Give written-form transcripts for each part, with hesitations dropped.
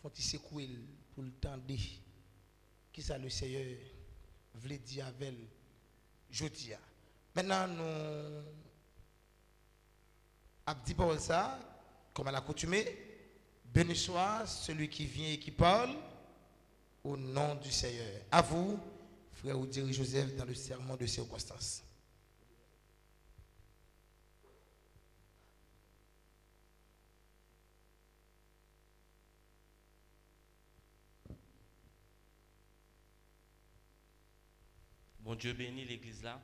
font secouer pour le temps de qui ça le Seigneur voulait dire avec jeudi. Maintenant nous avons dit pour ça comme à l'accoutumée, béni soit celui qui vient et qui parle au nom du Seigneur. À vous, frère Oudiri Joseph, dans le serment de circonstance. Bon Dieu bénit l'église là.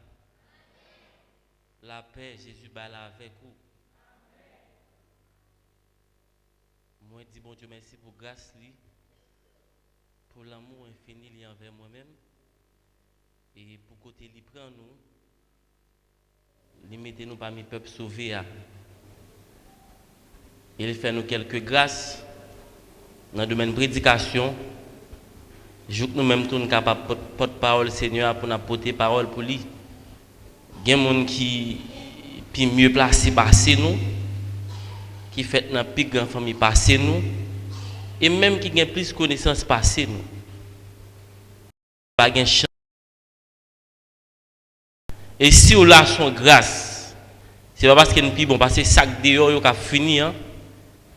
La paix, Jésus bat là avec vous. Moi, je dis bon Dieu merci pour grâce, pour l'amour infini li envers moi-même. Et pour côté li prend nous, li mettez nous parmi le peuple sauvé. Il fait nous quelques grâces dans le domaine de prédication. Je veux que nous-mêmes sommes capables de porte-parole Seigneur pour nous porter parole pour lui. Il y a des gens qui sont mieux placés passer nous, qui fait dans plus grande famille passer nous, et même qui ont plus de connaissances passer nous. Pas de chance. Et si on a son grâce, c'est pas parce que nous plus bon passer sac dehors qui a fini,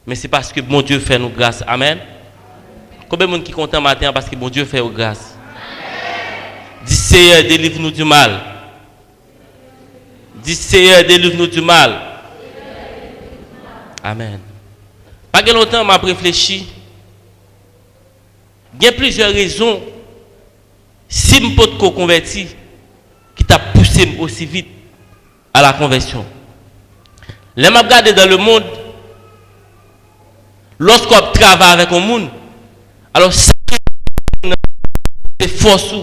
mais c'est parce que bon Dieu fait nous grâce. Amen. Combien de monde qui est content matin parce que bon Dieu fait grâce? Dis Seigneur, délivre-nous du mal. Dis Seigneur, délivre-nous du mal. Amen. Pas que longtemps m'a réfléchi. Il y a plusieurs raisons si je ne peux pas convertir qui t'a poussé aussi vite à la conversion. Les m'a regardé dans le monde, lorsqu'on travaille avec un monde, alors c'est force.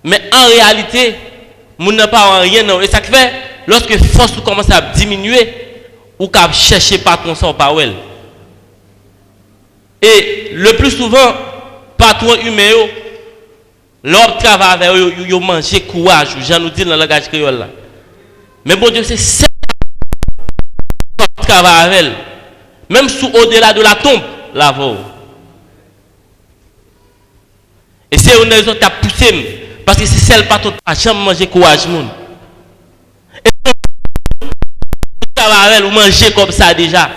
Mais en réalité, on n'a pas rien. Non. Et ça fait, lorsque force commence à diminuer, ou qu'à chercher patron sans parole. Et le plus souvent, patron humain, l'homme travaille avec eux, ils mangent courage, j'en nous dis dans le langage créole là. Mais bon Dieu, c'est ça qui travaille avec elle. Même sous au-delà de la tombe, la voix. Et c'est une raison qui a poussé, parce que c'est celle patron qui a jamais mangé courage. Et travaille avec elle, ou manger comme ça déjà.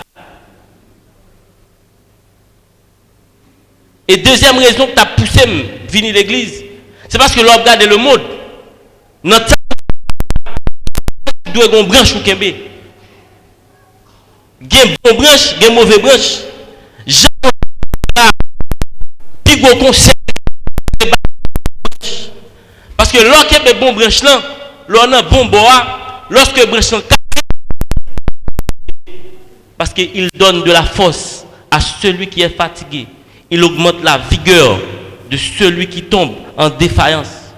Et deuxième raison qui t'a poussé à venir à l'église, c'est parce que l'on regarde le monde. Notre doit avoir une branche ou kembe. Il y a une bonne branche, il y a une mauvaise branche. J'ai un gros conseil. Parce que lorsque il y a une bonne branche, l'on a un bon bois, lorsque la branche parce qu'il donne de la force à celui qui est fatigué. Il augmente la vigueur de celui qui tombe en défaillance.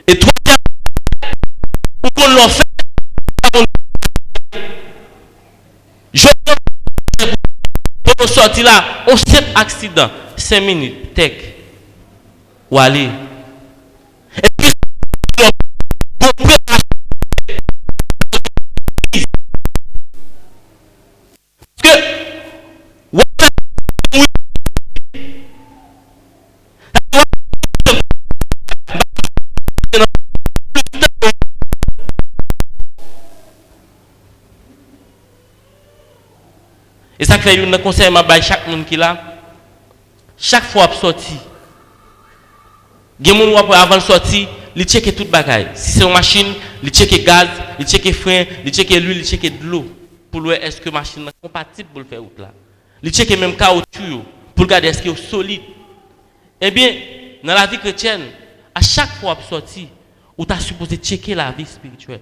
Et troisième, pour qu'on l'en fait, je pour sortir là, on sait accident, 5 minutes, tech, ou aller. Et puis, et ça fait un conseil à chaque monde qui là. Chaque fois qu'il sorti, il y a des gens qui avant de sortir, ils checkent toute bagaille. Si c'est une machine, ils checkent gaz, ils checkent frein, ils checkent l'huile, ils checkent de l'eau. Pour voir est-ce que la machine est compatible pour le faire route là. Ils checkent même caoutchouc pour regarder est-ce qu'il est solide. Eh bien, dans la vie chrétienne, à chaque fois que sorti, vous êtes supposé checker la vie spirituelle.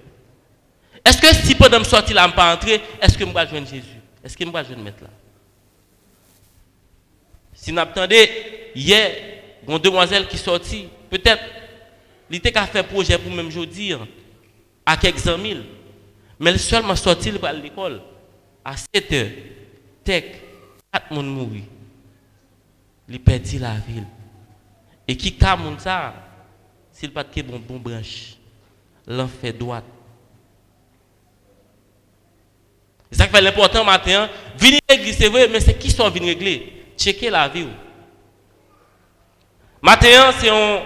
Est-ce que si pendant que je sorti là, je ne pas entrer, est-ce que je vais joindre Jésus? Est-ce que je vais joindre mettre là? Si vous attendez, hier, une demoiselle qui sortit, peut-être, elle était qu'à faire projet pour même je dire, à quelques amis. Mais elle seulement sorti pour l'école. À 7 heures, tech, 4 personnes mourir. Il perdit la ville. Et qui comme ça, s'il pas de bon branche, l'en fait droite. C'est ça qui fait l'important matin. Venir à l'église, c'est vrai, mais c'est qui sont venus régler? Checker la vie. Matin, c'est un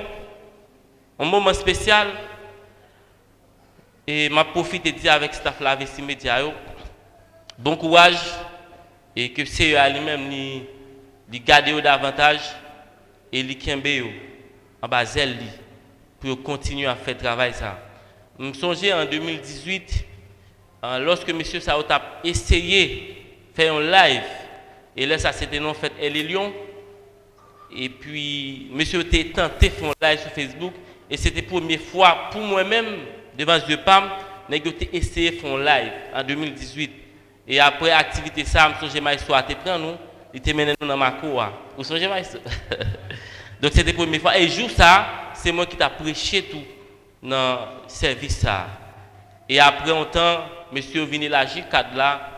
moment spécial. Et ma profite de dire avec staff la vessie média, bon courage et que c'est lui-même lui garder davantage et lui kembe en bas zèle pour continuer à faire travail ça. Je me songeais en 2018 lorsque monsieur Sao a essayé de faire un live et là ça c'était non fait et les Lions et puis monsieur était tenté de faire un live sur Facebook et c'était la première fois pour moi-même devant Dieu Pam, j'ai essayé de faire un live en 2018. Et après l'activité, ça, je me suis dit, soit nous, il était mené dans ma cour. Vous songez donc c'était la première fois. Et jour ça, c'est moi qui t'ai prêché tout dans le service. Ça. Et après un temps, monsieur est venu là, J4 là,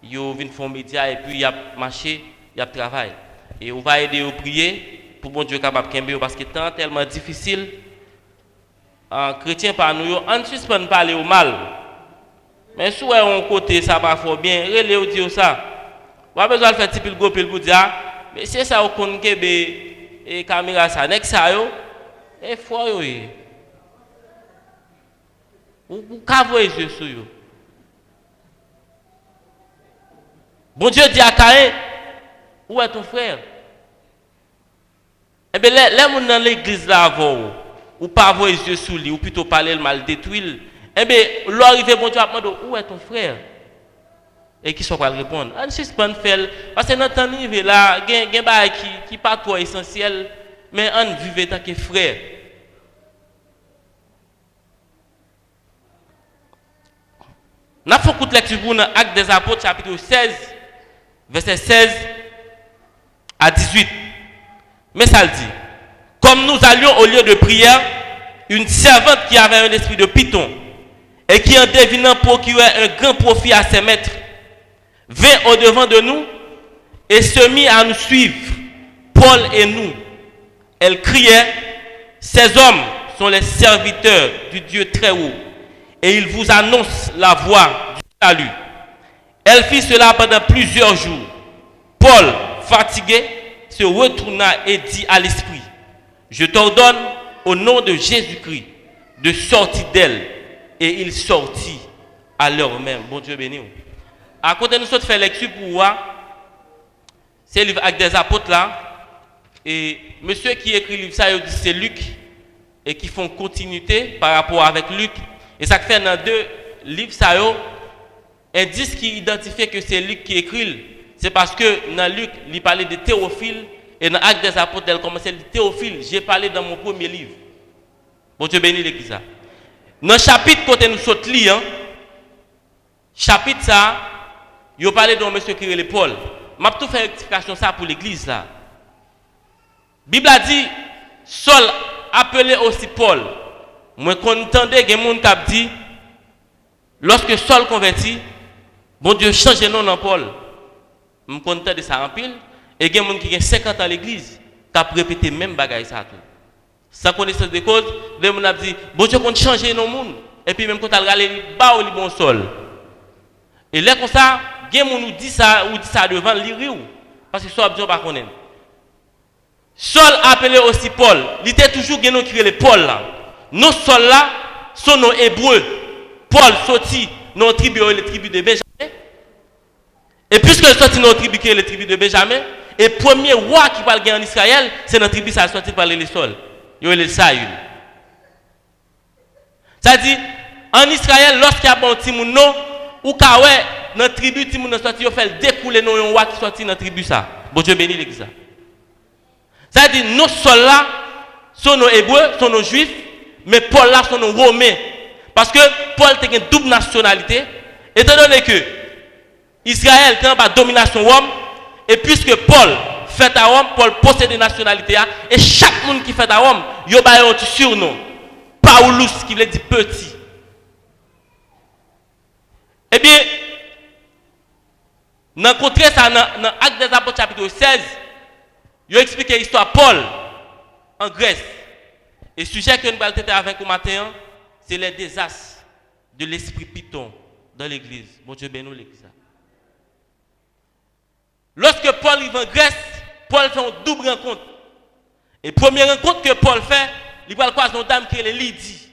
il est venu faire un média et puis il a marché, il a travaillé. Et on va aider à prier pour bon Dieu capable de kembe parce que c'est tellement difficile. En chrétien par nous, on ne suspend pas parler au mal. Mais si on côté ça va fort bien, relé ou dire ça. Pas besoin de faire petit pile go pile pour dire mais c'est ça au compte que et caméra ça nek ça yo et fort yo. Ou ka voyer yeux sur yo. Bon Dieu dit à Caïn, où est ton frère? Eh bien les gens dans l'église là avant ou pas voir les yeux sous lui, ou plutôt parler le mal détruit. Eh bien, l'arrivée, bon Dieu, a demandé où est ton frère? Et qui sont pas répondre? On suspend faire, parce que notre niveau là, il y a des choses qui pas trop essentiel, mais on vit tant que frère. Nous avons fait une lecture pour l'Acte des Apôtres, chapitre 16, verset 16 à 18. Mais ça le dit. Comme nous allions au lieu de prière, une servante qui avait un esprit de python et qui en devinant procurait un grand profit à ses maîtres, vint au-devant de nous et se mit à nous suivre, Paul et nous. Elle criait, ces hommes sont les serviteurs du Dieu très haut et ils vous annoncent la voie du salut. Elle fit cela pendant plusieurs jours. Paul, fatigué, se retourna et dit à l'esprit, je t'ordonne au nom de Jésus-Christ de sortir d'elle. Et il sortit à l'heure même. Bon Dieu béni. À côté de nous, faire lecture pour voir. C'est le livre avec des apôtres là. Et monsieur qui écrit le livre, ça, c'est Luc. Et qui font continuité par rapport avec Luc. Et ça fait dans deux livres, ça, indice qui identifie que c'est Luc qui écrit. C'est parce que dans Luc, il parlait de Théophile. Et dans l'Acte des Apôtres, elle commençait à dire Théophile, j'ai parlé dans mon premier livre. Bon Dieu béni l'église. Dans le chapitre, quand nous sommes liés, chapitre ça, il a parlé d'un monsieur qui est le Paul. Je vais tout faire rectification ça pour l'église là. La Bible a dit, Saul appelé aussi Paul. Moi, quand entendais des gens qui dit, lorsque Saul converti, bon Dieu change le nom dans Paul. Je suis content de ça en pile. Et il y a des gens qui ont 50 ans à l'église, qui ont répété le même bagage ça tout. Sans connaissance de cause, les gens ont dit, bon Dieu, qu'on change nos monde. Et puis même quand on a regardé, bas au bon sol. Et là comme ça, il y a des gens qui disent ça devant l'Iriou. Parce que ça, Dieu ne pas connaître. Saul appelé aussi Paul. Il était toujours des gens qui étaient Paul là. Nos Saul là sont nos Hébreux. Paul sorti dans la tribu de Benjamin. Et puisque sorti dans la tribu qui est la tribu de Benjamin, et le premier roi qui parle en Israël, c'est notre tribu qui a sorti par les Saul. Il y a le Saül. Ça dit, en Israël, lorsqu'il y a un petit monde, ou quand notre tribu, petit monde sorti, il fait découler nos roi qui sorti dans la tribu ça. Bon Dieu bénit l'église. Ça dit, nos soldats sont nos Hébreux, sont nos Juifs, mais Paul là sont nos Romains. Parce que Paul a une double nationalité, étant donné que Israël était en domination Rome, et puisque Paul fait à Rome, Paul possède une nationalité, et chaque monde qui fait à Rome, il y a un surnom. Paulus, qui veut dire petit. Eh bien, dans le contraire, ça, dans l'Acte des Apôtres, chapitre 16, il a expliqué l'histoire de Paul en Grèce. Et le sujet que nous allons traiter avec vous matin, c'est les désastres de l'esprit Python dans l'église. Bon Dieu bénisse l'église. arrive en Grèce, Paul fait une double rencontre. Et première rencontre que Paul fait, il va croiser une dame qui est Lydie,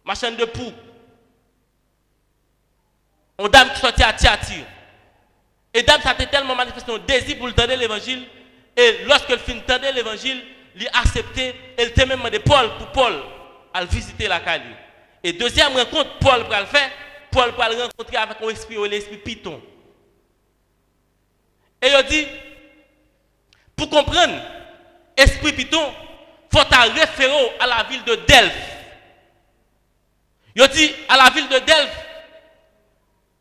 marchande de poux. Une dame qui sortit à Thyatire. Et dame, ça a tellement manifesté un désir pour entendre l'évangile. Et lorsqu'elle finit d'entendre l'évangile, il a accepté. Elle t'a même demandé Paul pour Paul à visiter la Cali. Et deuxième rencontre, Paul va le faire. Paul va le rencontrer avec un esprit, l'esprit Python. Et il dit, pour comprendre, esprit Python, il faut référer à la ville de Delphes. Il dit, à la ville de Delphes,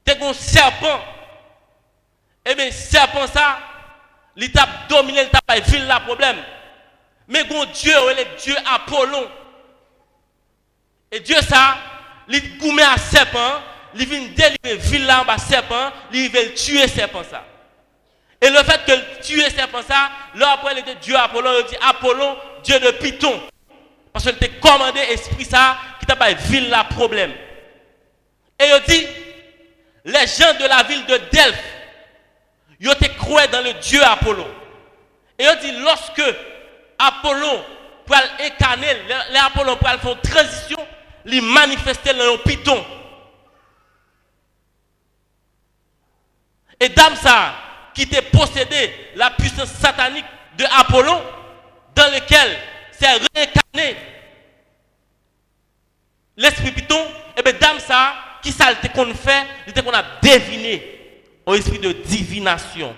il y a un serpent. Eh bien, serpent ça, il t'a dominé, il t'a pas vu le problème. Mais bon Dieu, il est Dieu Apollon. Et Dieu ça, il goumé à serpent, il vient délivrer ville là en bas serpent, il veut tuer serpent ça. Et le fait que tuer serpent ça, là après il était Dieu Apollon, il dit Apollon, Dieu de Python. Parce qu'il t'a commandé esprit ça qui t'a pas ville là problème. Et il dit les gens de la ville de Delphes, ils ont cru dans le Dieu Apollon. Et il dit lorsque Apollon pour incarner, les Apollon pour faire une transition, il manifestait dans le Python. Et dame ça, qui était possédé la puissance satanique de Apollon, dans lequel c'est réincarné l'esprit Python, et bien dame ça, qui ça qu'on fait, c'était qu'on a deviné au esprit de divination,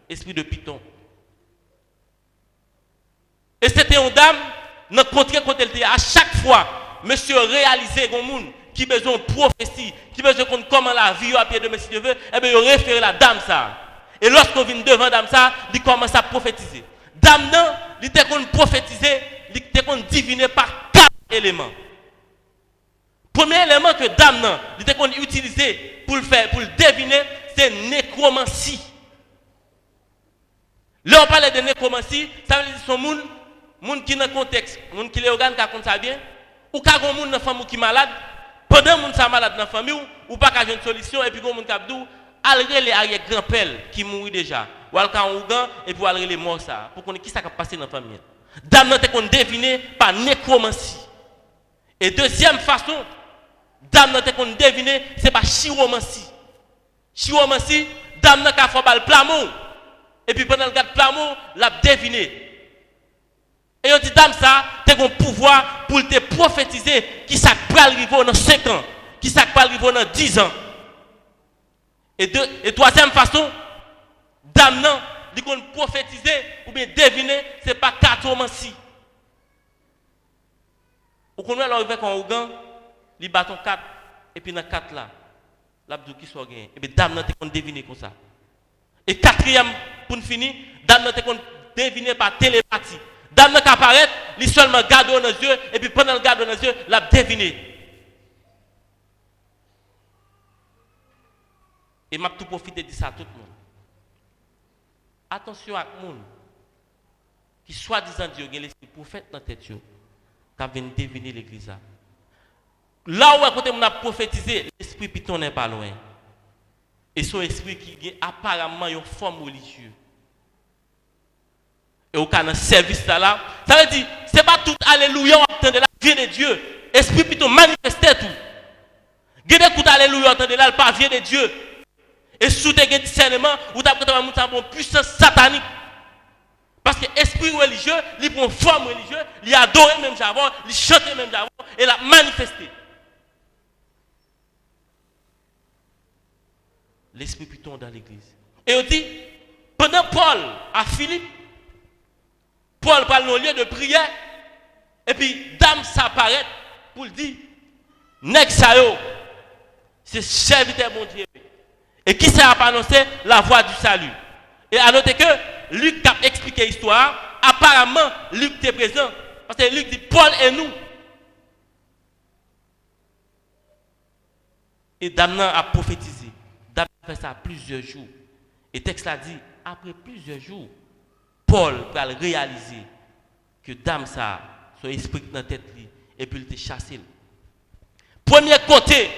esprit de Python. Et c'était une dame, notre contraire quand elle était à chaque fois, monsieur réalisé un monde qui a besoin de prophétie, qui a besoin de comment la vie à pied de monsieur Dieu veut, et bien il réfère la dame ça. Et lorsqu'on vient devant dame ça, il commence à prophétiser. Dame non, il était qu'on prophétiser, il était qu'on diviner par 4 éléments. Premier élément que dame non, il était qu'on utilisait pour le faire, pour le deviner, c'est nécromancie. Là on parle de nécromancie, ça veut dire que son monde qui dans le contexte, monde qui les organes qui compte ça bien, ou quand un monde dans la famille qui est malade, pendant monde ça malade dans la famille, ou pas qu'à une solution et puis un monde qui a dit alrer les arrière grand-père qui mourit déjà, ou al kan ougan et puis alrer les morts ça, pour connaître qui ça qui a passé dans la famille. Dame nan te kon deviner par nécromancie. Et deuxième façon, dame nan te kon deviner c'est par chiromancie. Chiromancie, dame nan ka fò bal plamo. Et puis pendant le garde plamo, l'a deviner. Et on dit dame ça, tu as un pouvoir pour te prophétiser qui ça va arriver dans 5 ans, qui ça va arriver dans 10 ans. Et troisième façon, dame non, dit qu'on prophétiser ou bien deviner, c'est pas cartomancie. Ou qu'on va arriver quand on gagne, il bâton 4 et puis dans 4 là, l'abdou qui soit gagné. Et bien dame non, tu qu'on deviner comme ça. Et quatrième pour finir, dame non, tu qu'on deviner par télépathie. Dame qui apparaît, il seulement garde dans les yeux, et puis pendant le garde dans les yeux, l'a deviné. Et m'a tout profité de ça à tout le monde. Attention à tout le monde qui soi-disant Dieu, il y a l'esprit prophète dans la tête, qui vient deviner l'église. Là où à côté on a prophétisé, l'esprit Python n'est pas loin. Et son esprit qui a apparemment une forme religieuse. Et au cas d'un service là, ça veut dire, c'est pas tout alléluia, on entend de la vie de Dieu. Esprit plutôt manifesté tout. Gardez tout alléluia, on entend de là, le pas vie de Dieu. Et sous tes discernement, vous avez une puissance satanique. Parce que l'esprit religieux, il prend forme religieuse, il adore même avant, il chante même avant, et il a manifesté. L'esprit plutôt dans l'église. Et on dit, pendant Paul à Philippe, Paul parle dans le lieu de prière, et puis dame s'apparaît pour le dire, Nexayo, c'est serviteur bon Dieu. Et qui s'est annoncé la voie du salut. Et à noter que Luc a expliqué l'histoire, apparemment Luc était présent, parce que Luc dit Paul et nous. Et dame a prophétisé. Dame a fait ça plusieurs jours. Et le texte l'a dit, après plusieurs jours, Paul va réaliser que dame ça, son esprit dans la tête, et puis il était chassé. Premier côté,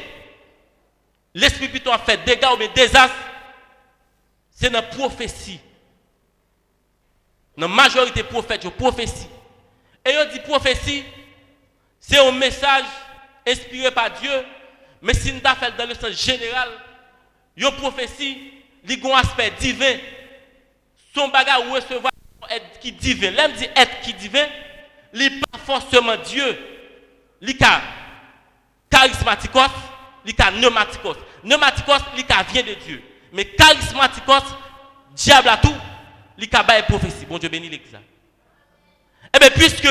l'esprit plutôt a fait dégâts ou désastres, c'est dans la prophétie. la majorité prophètes, je prophétie. Et on dit prophétie, c'est un message inspiré par Dieu, mais si nous fait dans le sens général, une prophétie, il a un aspect divin. Son bagage ou recevoir être qui divin. L'homme dit être qui divin, il n'est pas forcément Dieu. Il est charismatikos, il est pneumatikos. Pneumatikos, il vient de Dieu. Mais charismatikos, diable à tout, il est prophétie. Bon Dieu bénit l'église. Eh bien, puisque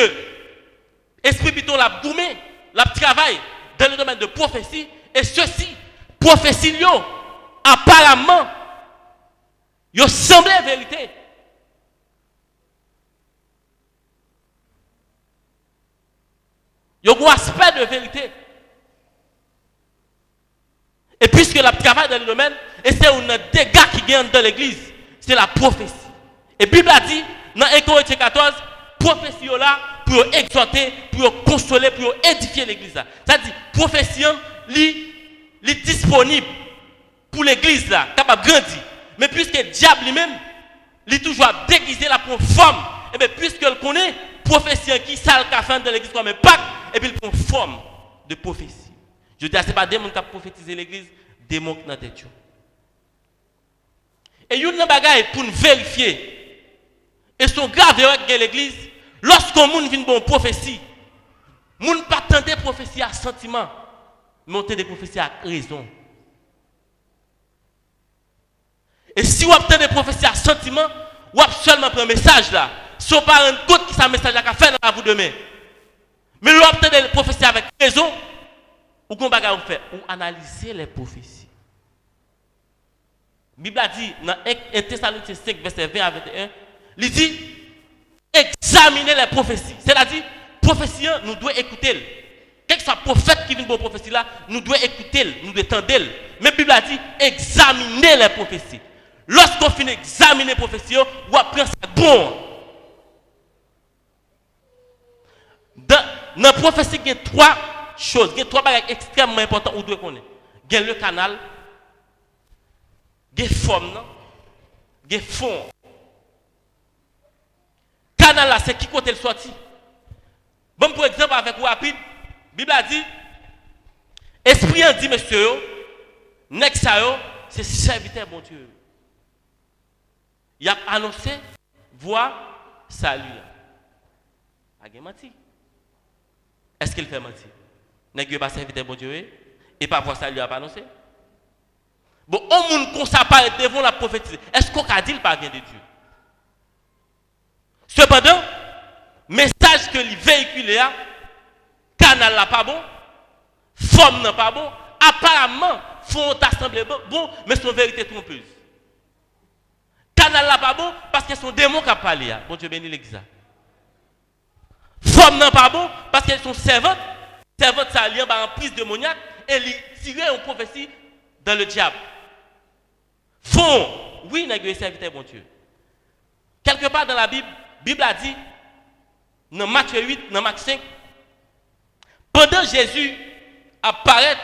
Esprit Piton l'a doumé, l'a travaillé dans le domaine de prophétie, et ceci, prophétie, apparemment, il semble vérité. Il y a un aspect de vérité. Et puisque la travail dans le domaine, et c'est un dégât qui gagne dans l'église, c'est la prophétie. Et la Bible a dit, dans 1 Corinthiens 14, prophétie là pour exhorter, pour consoler, pour édifier l'église. C'est-à-dire, prophétie, est disponible pour l'église là, capable de grandir. Mais puisque le diable lui-même, il est toujours déguisé là pour forme, et bien puisqu'il connaît, prophétie qui sale qu'a fait dans l'église comme un pacte, et puis il prend forme de prophétie. Je dis, ce n'est pas des gens qui ont prophétisé l'église, des gens qui ont dans la tête. Et il y a une bagaille pour nous vérifier. Et son grave avec l'église, lorsqu'un monde vient bon prophétie, ne peut pas tenter prophétie à sentiment, mais des prophéties à raison. Et si vous obtenez des prophéties à sentiment, vous avez seulement pris un message là. Si vous ne pas rendre compte que ce message là fait dans vous demain. Mais vous obtenez des prophéties avec raison, ou qu'on va faire, ou analyser les prophéties. La Bible a dit dans 1 Thessaloniciens 5, verset 20 à 21, il dit examiner les prophéties. C'est-à-dire, prophétie, nous devons écouter. Quel que soit le prophète qui vient de la prophétie là, nous devons écouter, nous devons entendre. Mais la Bible a dit examiner les prophéties. Lorsqu'on finit d'examiner les prophéties, on apprend ça bon. Dans la prophétie, il y a trois choses, il y a trois bagages extrêmement importants où doit connaître. Il y a le canal, il y a forme, il y a fond. Canal là, c'est qui côté le sorti. Bon, pour exemple, avec vous rapide, la Bible a dit, Esprit a dit, monsieur, Nexayo, c'est serviteur bon Dieu. Il a annoncé, voix, salut. Il a menti. Est-ce qu'il fait mentir? N'est-ce pas serviteur bon Dieu? Et pas voix, salut, il a pas annoncé? Bon, au monde qu'on s'appelle devant la prophétie, est-ce qu'on a dit le pas vient de Dieu? Cependant, message que lui véhicule, canal là pas bon, forme n'est pas bon, apparemment, font assemblée bon, mais son vérité trompeuse. Canal là pas bon, parce que son démon qui a parlé. Bon Dieu bénit l'église. Forme n'est pas bon, parce qu'elles sont servantes ça lié en prise démoniaque, et ils tirent une prophétie dans le diable. Fond, oui, n'est pas serviteur bon Dieu. Quelque part dans la Bible a dit, dans Matthieu 8, dans Matthieu 5, pendant Jésus apparaît,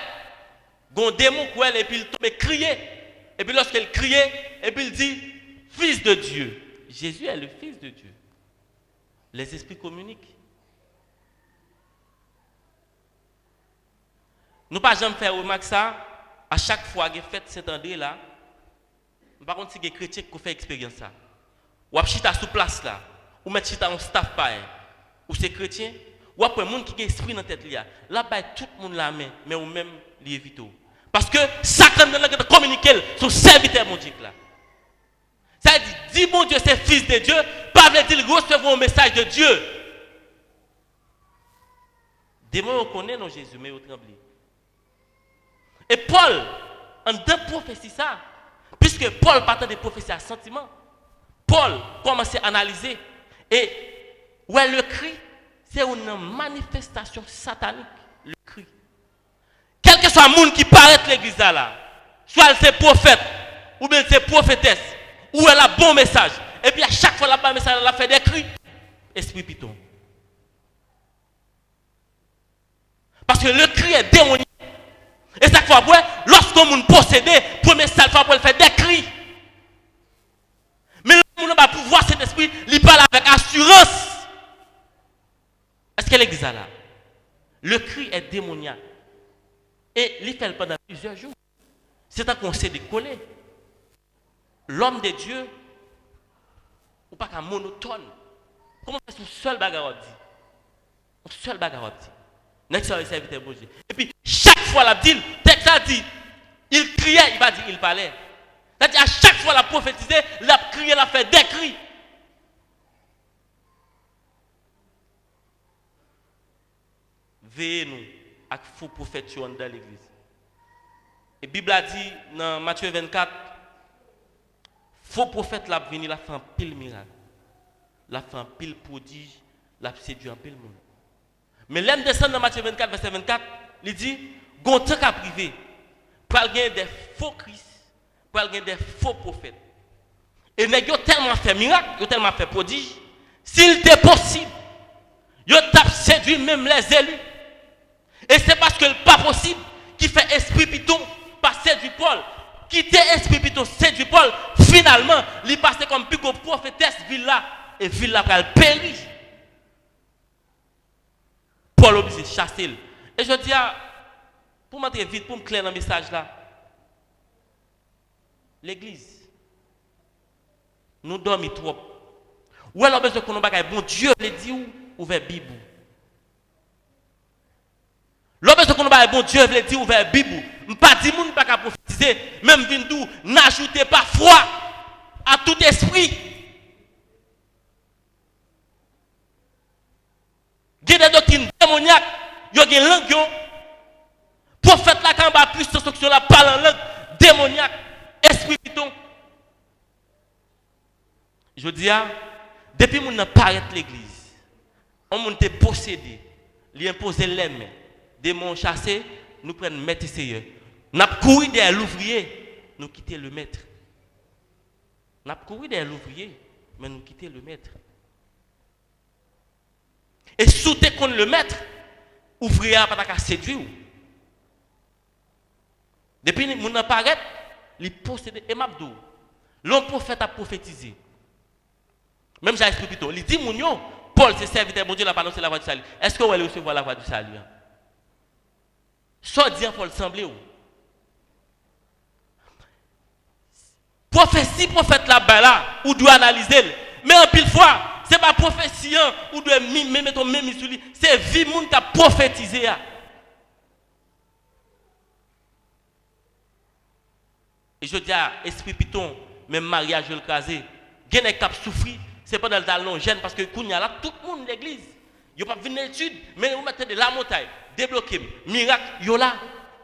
un démon cruel, et puis il tombe et criait. Et puis lorsqu'il criait, et puis il dit, Fils de Dieu. Jésus est le Fils de Dieu. Les esprits communiquent. Nous ne pouvons pas jamais faire remarquer ça. À chaque fois que fête Saint-André là, par contre, si les chrétiens qui font expérience ça, ou à chita sous place là, ou mettre chita en staff pareil, ou c'est chrétien, ou après monde qui a esprit dans la tête là, bas tout le monde la main, mais ou même l'évite. Parce que ça quand de communiquer son serviteur mon Dieu là. Ça dit mon Dieu c'est fils de Dieu, pas veut dire recevoir un message de Dieu. Démon reconnaît non Jésus mais au tremblé. Et Paul en deux prophéties ça, puisque Paul partait des prophéties à sentiment, Paul commence à analyser et ouais le cri c'est une manifestation satanique le cri. Quel que soit le monde qui paraît l'église là, soit c'est prophète ou bien c'est prophétesse ou elle a bon message et puis à chaque fois la bon message elle a fait des cris esprit piton. Parce que le cri est démoniaque. Et chaque fois, lorsqu'on monde possédé, première fois pour faire des cris. Mais le monde va pouvoir cet esprit, il parle avec quelle église là? Le cri est démoniaque. Et il fait pendant plusieurs jours. C'est un conseil de coller. L'homme de Dieu, ou pas qu'un monotone. Comment est-ce que seul bagarre dit? Un seul bagarre dit. N'est-ce pas serviteur bon Dieu? Et puis, chaque fois la dit, texte a dit, il criait, il va dire, il parlait. C'est-à-dire, à chaque fois la prophétisé, la crié, la fait des cris. Veillez-nous avec faux prophètes dans l'église. Et la Bible a dit dans Matthieu 24, faux prophète l'a venu, l'a fait un pile miracle, l'a fait un pile prodige, l'a séduit un pile monde. Mais l'homme descend dans Matthieu 24, verset 24, il dit, gon temps qu'à privé, pour gagner des faux Christ, pour gagner des faux prophètes. Et nèg yo tellement fait miracle, yo tellement fait prodige, s'il était possible, yo t'a séduit même les élus. Et c'est parce que le pas possible qui fait esprit piton par séduit Paul. Quitter esprit piton séduit Paul, finalement, il passe comme plus gros prophétesse ville là et ville là pral périr. Paul obligé de chasser. Et je dis pour m'entrer vite pour me clair dans le message là. L'église nous dormons trop. Ou alors besoin qu'on bagaille bon Dieu le dit ou ouvert Bible. L'obéissance qu'on a bon Dieu veut dire ouvert Bible. Pas dit moun pas qu'à prophétiser, même vindou n'ajoutez pas foi à tout esprit. Il y a des doctrines démoniaques, il y a des langues. Prophète là quand va plus de la parle en langue démoniaque, esprit piton. Je dis depuis moun n'a paraît l'église, on moun te possédé, lui imposer les mains. Démons chassés, nous prenons maître sérieux. Nous avons couru derrière l'ouvrier, nous quittons le maître. Nous avons couru derrière l'ouvrier, mais nous quittons le maître. Et sous tes contre le maître, l'ouvrier n'a pas qu'à séduire. Depuis que nous apparaît, il possède et m'abdou. L'homme prophète a prophétisé. Même j'ai expliqué plutôt. Il dit Mounio, Paul, c'est serviteur, mon Dieu, il a pas annoncé la voix du salut. Est-ce qu'on va recevoir la voix du salut? Soit dit Paul semblé où? Prophétie, prophète là-bas, là, ou doit analyser. Mais en pile fois, ce n'est pas prophétie, ou doit mettre même sur lui. C'est vie moun qui a prophétisé. Et je dis à esprit piton, même mariage le crasé, il y a des qui souffrir, c'est pas dans le talon jeune parce que Kounia là, tout le monde l'église. Ils n'ont pas venir l'étude, mais vous mettez de la montagne, débloqué, miracle, yo là.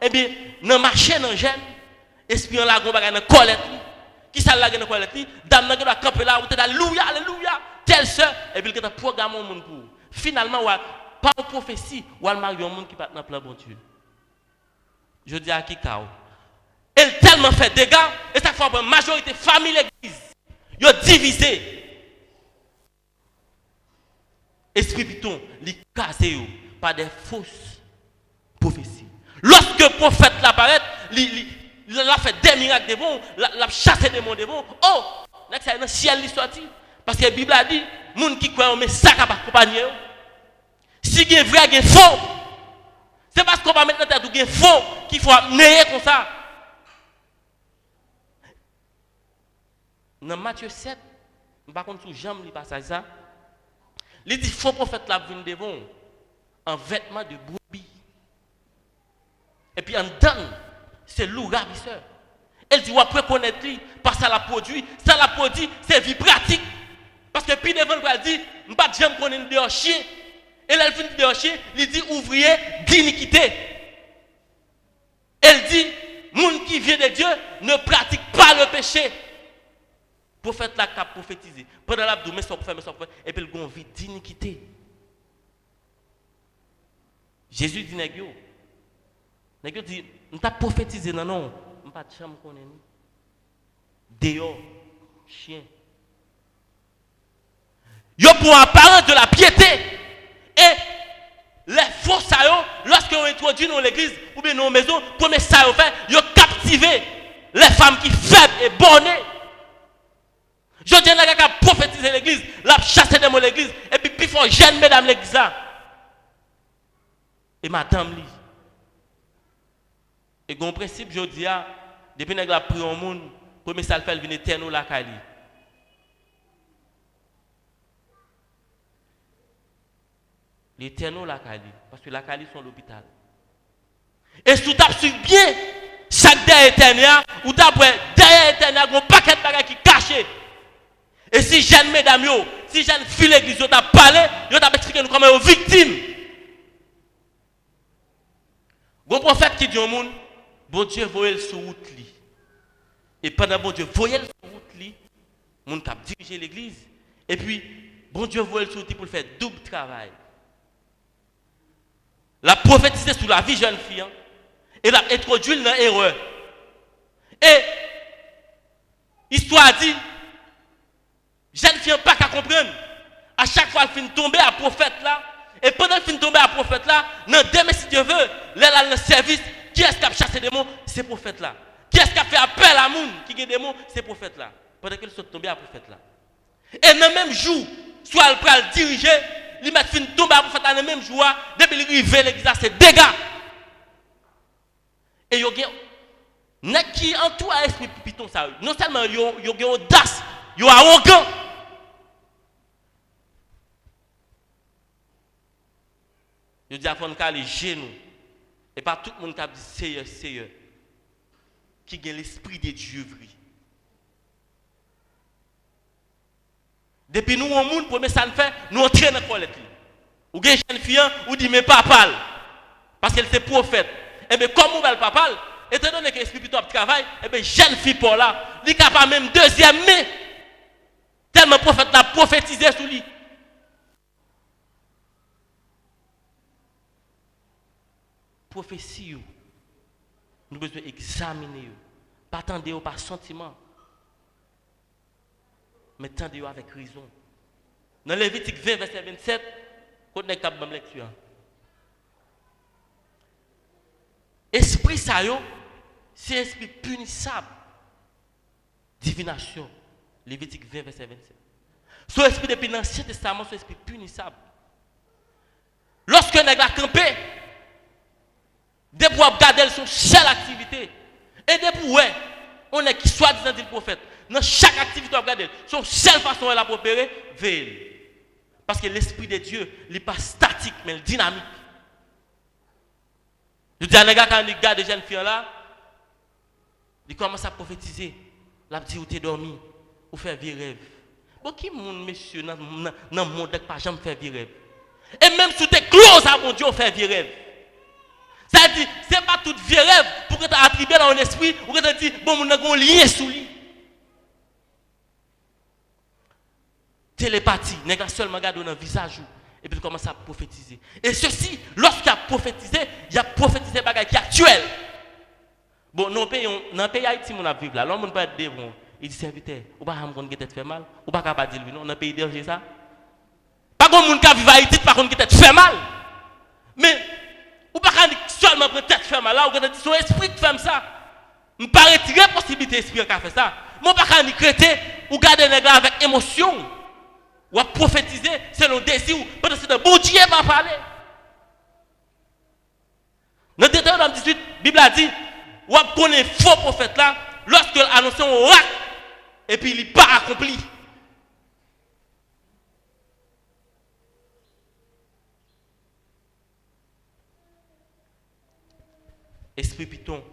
Eh bien, dans le marché, dans le jeune, esprit en lagon, dans la colette, qui ça la dans la colette, dame n'a pas camper là, vous êtes alléluia, alléluia, telle soeur, et puis il y a un programme au monde pour. Finalement, pas une prophétie, ou un mari, un monde qui part dans le plan bon Dieu. Je dis à qui cao. Elle tellement fait dégâts, et chaque fois, la majorité famille l'église, ils ont divisé. Esprit piton, il casse par des fausses prophéties. Lorsque le prophète l'apparaît, il a fait des miracles de bon, il a chassé des démons de bon. Oh, c'est dans le ciel il sorti. Parce que la Bible a dit, les gens qui croient, mais ça va accompagner. Si il y a vrai, il y a faux. C'est parce qu'on va mettre dans la tête qu'il y a faux qu'il faut amener comme ça. Dans Matthieu 7, par contre, sous jambe, il passe ça. Il dit faux prophète la vient devant en vêtements de brebis. Et puis en donne, c'est loup ravisseur. Elle dit, après connaître lui, parce que ça la produit, c'est vie pratique. Parce que puis devant elle dit, je ne pas jamais connaître de chien. Et elle finit de chien, il dit ouvrier d'iniquité. Elle dit, monde qui vient de Dieu ne pratique pas le péché. Prophète là qui a prophétisé. Pendant l'abdou, mais son prophète, et puis il a une vie d'iniquité. Jésus dit, Négio dit, on t'a prophétisé, non, on pas de chambre qu'on est. Dehors, chien. Yo pour apparence de la piété. Et les faux saillants, lorsqu'on introduit dans l'église ou bien dans nos maisons, premier saillants fait, ils ont captivé les femmes qui faibles et bonnées. Je dis à prophétiser l'église, la chasse de l'église, et puis il faut jeune mesdames l'église là. et madame li. Et gon principe je dis depuis nèg la pris au monde, premier ça le fait venir terre nous la kali. Les terres la kali parce que la kali sont l'hôpital. Et si tu as su bien chaque derrière éternel ou d'après derrière éternel un paquet de bagages qui cachés. Et si jeune mesdames yo, si jeune fille l'église yo t'a parlé, yo t'a expliqué nous comment yo victime. Bon prophète qui dit au monde, bon Dieu voyait sur route li. Et pendant bon Dieu voyait sur route li, monde cap diriger l'église et puis bon Dieu voyait sur route pour faire double travail. La prophétiser sur la vie jeune fille et l'a introduit dans l'erreur. Et histoire dit jeune fille pas qu'à comprendre. À chaque fois elle finit tomber à prophète là et pendant qu'elle finit tomber à prophète là, dans demain si Dieu veut, là le service, qui est-ce qui a chassé des démons? C'est prophète là. Qui est-ce qui a fait appel à monde qui a des démons? C'est prophète là. Pendant qu'elle sont tombée à prophète là. Et dans le même jour, soit elle prend le diriger, il met fin tomber à prophète dans le même jour, depuis qu'il arrive l'église c'est dégâts. Et il y a nèg qui entoure esprit piton ça. Non seulement il y a audace, il y a arrogant. Je dis à fond les genoux. Et pas tout le monde qui a dit Seigneur, qui a l'esprit de Dieu vrai. Depuis nous, au monde, premier ça nous fait, nous entraînons dans la colette. Ou bien jeune fille, ou dit mais papa, parce qu'elle est prophète. Et bien comme on va le papa, étant donné que l'esprit plutôt travail, et bien jeune fille pour là, il est capable même deuxième mai, tellement prophète l'a prophétisé sur lui. Prophétie, nous devons examiner, pas attendre par sentiment, mais attendre avec raison. Dans Lévitique 20, verset 27, quand on est capable de lecture. Esprit ça, c'est esprit punissable. Divination. Lévitique 20, verset 27. Ce esprit depuis l'Ancien Testament, c'est esprit punissable. Lorsque on a campé, depuis regarder son seule activité, et depuis on est qui soit disant le prophète, dans chaque activité on regarde, son seule façon de la opérer, veille. Parce que l'esprit de Dieu, il n'est pas statique, mais dynamique. Je dis à un gars quand il regarde des jeunes filles là, il commence à prophétiser. Il dit où tu es dormi, ou faire vieux rêve. Bon, qui monde, monsieur, dans le monde qui pas jamais fait vieux rêve? Et même si tu es close à mon Dieu, on fait vieux rêve. Ça dit, ce n'est pas tout vieux rêve pour que tu attribues dans un esprit, ou que tu dis, bon, on a un lien sous lui. Télépathie, n'est pas seulement regarder dans le visage, et puis il commence à prophétiser. Et ceci, lorsqu'il a prophétisé, il a prophétisé des choses qui sont actuelles. Bon, dans le pays Haïti, on a vécu là, l'homme peut être devant. Il dit, serviteur, ou pas qu'on qui tête fait mal, ou pas capable de dire, non, dans le pays danger ça. Pas qu'on monde qui vit à Haïti, par contre qui tête fait mal. Mais, ou pas qu'on seulement prendre tête fait mal là, ou qu'on dit, son esprit qui fait ça. Je ne peux pas retirer la possibilité d'esprit qui a fait ça. Mais pas qu'on crêter, ou garder les gars avec émotion. Ou à prophétiser selon désir, parce que c'est un bon Dieu qui va parler. Dans Deutéronome 18, la Bible a dit, ou à connaître faux prophète là, lorsqu'il annonce un oracle, et puis il n'est pas accompli. Esprit Python,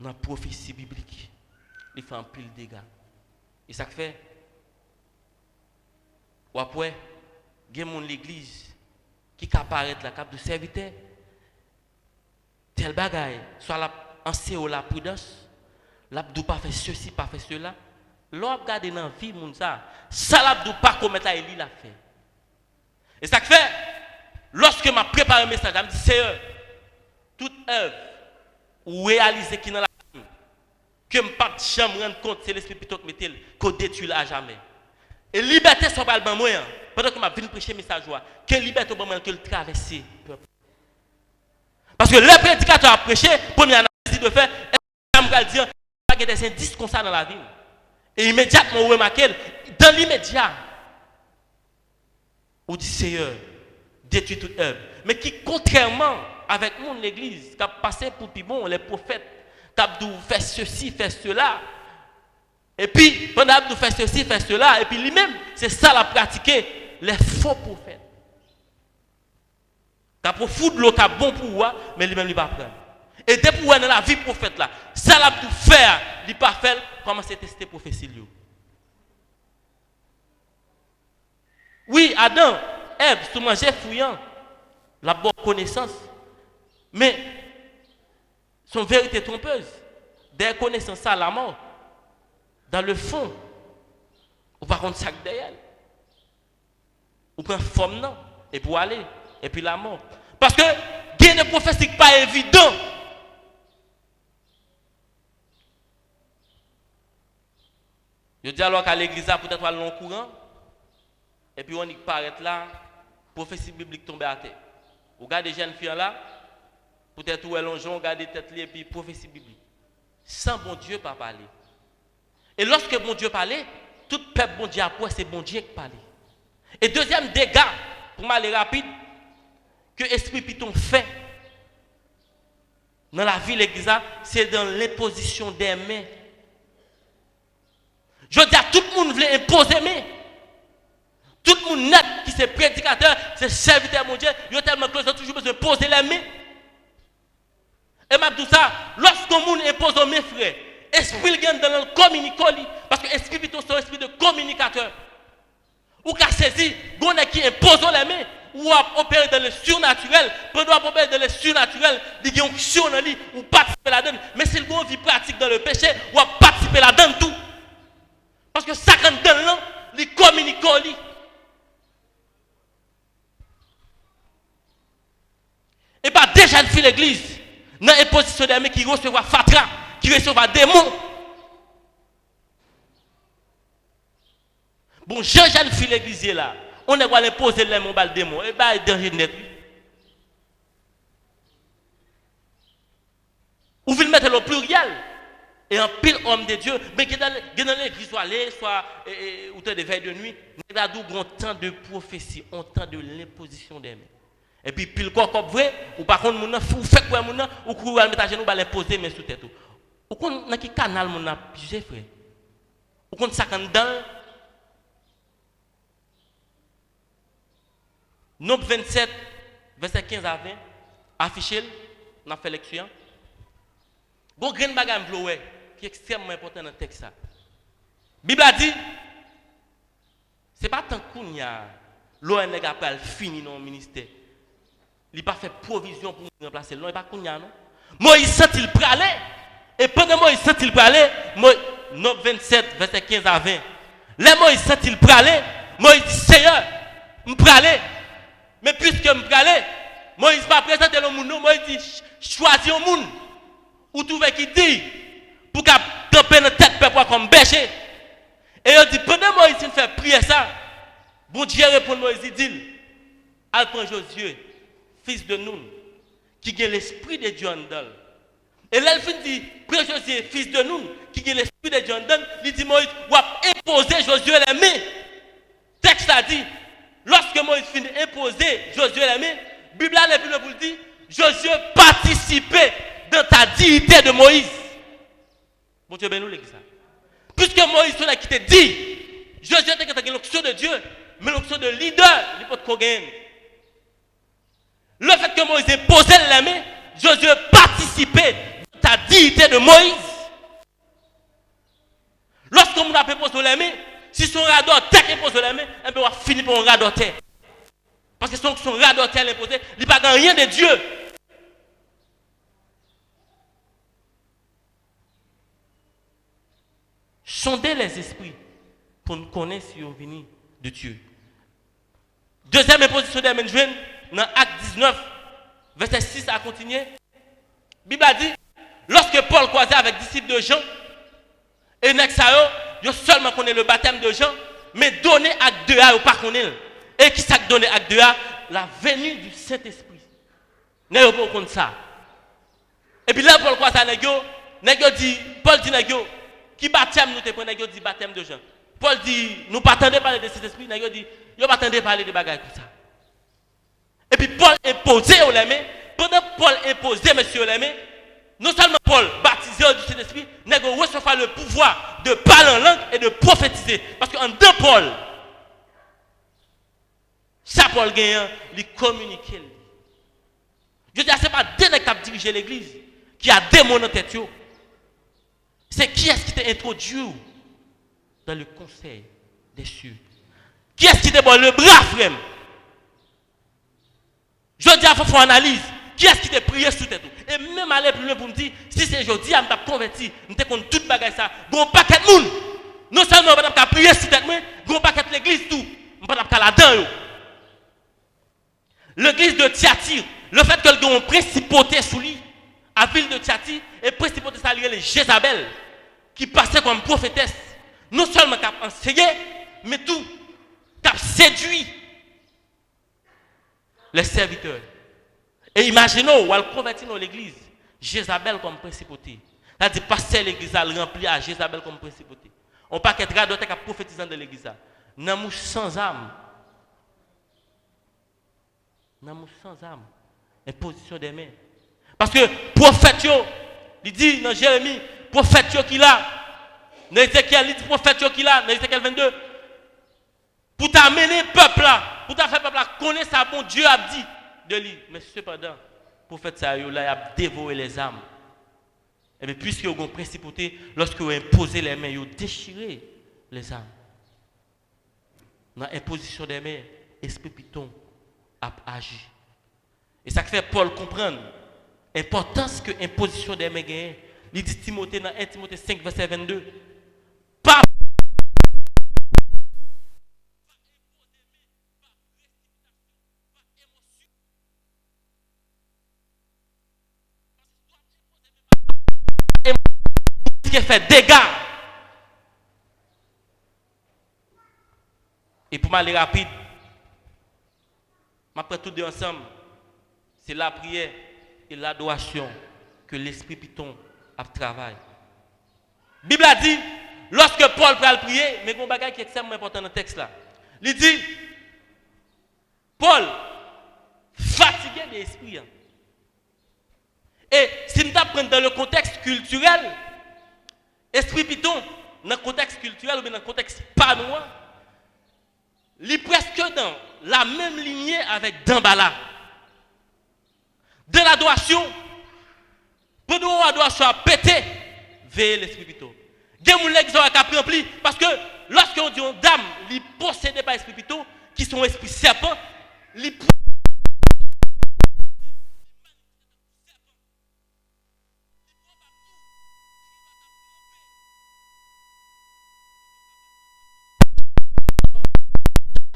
dans la prophétie biblique, il fait un pile de dégâts. Et ça fait, ou après, il y a l'église qui apparaît la cap de serviteur. Tel bagaille, soit la enseigne la prudence, l'abdou pas fait ceci, pas fait cela. L'on regarde dans la vie, ça l'abdou pas commettre la il l'a fait. Et ça fait, lorsque m'a préparé un message, je me dis, Seigneur, toute œuvre ou réaliser qui dans la vie, que je ne peux pas me rendre compte, c'est l'esprit plutôt que mettez qu'on détruit à jamais. Et liberté soit pas le bon moyen. Pendant que je viens prêcher le message, que liberté soit le bon moyen que le traverser. Parce que le prédicateur a prêché, première analyse de faire, il va dire, il y a des indices comme ça dans la vie. Et immédiatement, on remarque, dans l'immédiat, on dit Seigneur, détruis toute œuvre. mais qui, contrairement avec nous, l'église, qui a passé pour plus bon, les prophètes, qui a dit faire ceci, faire cela. Et puis, pendant qu'il fait ceci, fait cela, et puis lui-même, c'est ça la pratiquer, les faux prophètes. Qui a pour foutre l'eau, qui a bon pour moi, mais lui-même, il va prendre. Et dès pour dans la vie prophète là, ça l'a tout faire, il pas fait, commencer à tester prophétie. Oui, Adam, Ève, se mangeaient fouillant, la bonne connaissance, mais son vérité trompeuse, des connaissances à la mort, dans le fond, on va prendre sac derrière, on prend forme non, et pour aller, et puis la mort. Parce que, il y a des prophéties pas évident. Je dis alors qu'à l'église, peut-être aller long courant, et puis on y paraît là, prophétie biblique tombe à terre. Vous regardez des jeunes filles là, peut-être où elles ont regardé tête et puis prophétie biblique. Sans bon Dieu pas parler. Et lorsque bon Dieu parlait, tout peuple bon Dieu après c'est bon Dieu qui parlait. Et deuxième dégât, pour m'aller rapide, que Esprit Python fait dans la vie de l'église, c'est dans l'imposition des mains. Je dis à tout le monde veut imposer mais tout le monde net qui c'est prédicateur, c'est serviteur mon Dieu, il y a tellement que j'ai toujours besoin de poser les mains. Et m'a tout ça, lorsqu'on monde impose aux mains frères, esprit gagne dans le communication parce que esprit plutôt c'est un esprit de communicateur. Ou qu'a saisi, gon qui impose les mains ou à opérer dans le surnaturel, pendant opérer dans le surnaturel, il y a une action dans lui ou participer là-dedans, mais c'est le bon vie pratique dans le péché ou à participer là-dedans tout. Parce que ça quand dans là, il communique lui. Et pas déjà une fille l'église, dans l'imposition des mains qui recevra fatra, qui recevra démon. Bon, Jean-Jean fille l'église là, on est allé poser les mains au démon, et bien il danger net. Ou vous le mettez au pluriel. Et un pile homme de Dieu, mais qui dans l'église soit aller, soit ou de veille de nuit, nous avons un temps de prophétie, un temps de l'imposition des mains. Et puis pile corps comme vrai, ou par contre vous faites quoi mon ou courir mettre à genoux ba l'imposer mais sous tête. Ou qu'on dans qui canal mon a piégé frère. Ou qu'on ça quand dans Nombre 27 verset 15 à 20 affiché n'a fait lecture. Bon grain bagam vloué qui est extrêmement important dans le texte ça. Bible a dit c'est pas tant qu'on y a l'ONG après fini dans le ministère. Il n'a pas fait provision pour nous remplacer. Non, il pas qu'on y a non. Moïse sent-il praler et pendant Moïse sent-il praler, Nombre 27 verset 15 à 20. Les Moïse sent-il praler, Moïse dit Seigneur, me praler. Mais puisque me praler, Moïse pas présenter le monde, Moïse dit choisis un monde. Ou trouver qui dit pour qu'à camper dans tête peuple comme berger. Et il dit pendant Moïse fait prier ça, bon Dieu répond Moïse dit al prend Josué, fils de Nun, qui a l'esprit de Dieu en dedans. Et là il dit prend Josué, fils de Nun, qui a l'esprit de Dieu en dedans, il dit Moïse ou a imposer Josué les mains. Texte a dit lorsque Moïse finit imposer Josué les mains, Bible a plus pour dire Josué participait dans ta dignité de Moïse. Bon Dieu, ben nous l'église. Puisque Moïse, c'est là qui te dit, Josué a l'onction de Dieu, mais l'onction de leader, il peut te gagner. Le fait que Moïse ait posé les mains, Josué participait dans ta dignité de Moïse. Lorsqu'on a posé les mains, si son radar tête est posé les mains, on va finir par un radar terre. Parce que son radar terre est posé, il n'y a pas rien de Dieu. Sondez les esprits pour nous connaître si on vient de Dieu. Deuxième imposition des mains, dans Acte 19, verset 6 à continuer. La Bible a dit, lorsque Paul croisait avec les disciples de Jean, et Nexayo, il seulement connaît le baptême de Jean, mais donné Acte 2A ou pas connaît. Et qui s'est donné Acte 2A? La venue du Saint-Esprit. N'est-ce pas comme ça? Et puis là, Paul croise avec Paul dit, qui baptême nous te prenons, nous dit baptême de Jean. Paul dit, nous pas attendons parler de cet esprit, nous dit, nous pas attendons parler de bagages comme ça. Et puis puis Paul imposait aux les mains. Pendant que Paul imposait, monsieur les mains, non seulement Paul, baptisé du Saint-Esprit, mais il recevait le pouvoir de parler en langue et de prophétiser. Parce qu'en deux Paul, ça Paul gagne, il communique. Je dis, ce n'est pas deux qui ont dirigé l'église, qui a démon en tête. C'est qui est-ce qui t'a introduit dans le conseil des cieux? Qui est-ce qui t'a bon le bras, frère? Je dis, il faut faire une analyse. Qui est-ce qui t'a prié sous tête? Et même aller plus loin pour me dire, si c'est aujourd'hui, je me converti, je me contre toute bagaille ça. Gon paquet de monde. Non seulement je vais prier sous tête, mais gon paquet de l'église tout. Je vais pas là-dedans. L'église de Thyatire, le fait que le principauté sous lui, à ville de Thyatire, et principauté ça lié les Jézabel, qui passait comme prophétesse. Non seulement qui a enseigné, mais tout, qui a séduit les serviteurs. Et imaginons, où elle convertit dans l'église, Jézabel comme principauté. C'est-à-dire, passer l'église, elle remplit à Jézabel comme principauté. On pas qu'être radot qui a prophétisé dans l'église. Namou sans âme. Namou sans âme. Imposition des mains. Parce que prophète, il dit dans Jérémie, prophète qui là, dans Ézéchiel, il dit prophète qui là, dans Ézéchiel 22, pour t'amener peuple là, pour t'amener peuple là, connaître ça, bon Dieu a dit de lui. Mais cependant, le prophète ça, il a dévoré les âmes. Et bien, puisque vous avez une principauté, lorsque vous imposez les mains, vous avez déchiré les âmes. Dans l'imposition des mains, l'esprit Python a agi. Et ça fait Paul comprendre l'importance que l'imposition des mains gagne. Il dit Timothée dans 1 Timothée 5, verset 22. Pas qui fait dégâts. Et pour m'aller rapide, après tout deux ensemble, c'est la prière et l'adoration que l'esprit Python a travaillé. La Bible a dit, lorsque Paul va prier, mais il y a un bagage qui est extrêmement important dans le texte là. Il dit, Paul, fatigué de l'esprit. Et si nous apprenons dans le contexte culturel, esprit Python, dans le contexte culturel ou bien dans le contexte panois, il est presque dans la même lignée avec Dambala. De l'adoration, pendant que l'adoration a pété, veillez l'esprit Python. Il y a des gens qui ont pris parce que lorsqu'on dit une dame, il est possédé par l'esprit Python, qui sont esprits serpents, il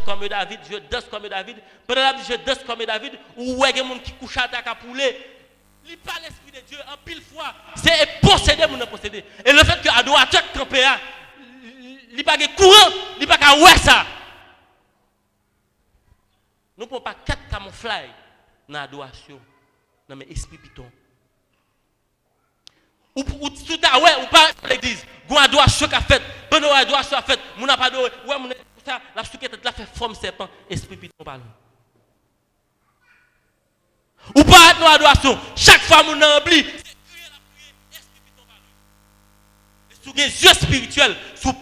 comme David, je danse comme David. Pendant la vie, je danse comme David. Ou ouais, il y a des gens qui couchent à ta poulet. Il pas l'esprit de Dieu en pile fois. C'est possédé, mon possédé. Et le fait que adorateur campé, il pas courant, il pas qu'à ouais ça. Nous ne pouvons pas quatre camouflages dans l'adoration. Non mais esprit Python. Ou tout à ouais, ou pas l'église. Gon adoration qu'a fait. Pendant l'adoration a fait, mon n'a pas adoré. Ouais, mon la souquette la fait forme serpent, esprit Python parle. Ou pas être dans l'adoration, chaque fois mon oublie, c'est crier la prière, esprit Python parle. Et sous les yeux spirituels, sous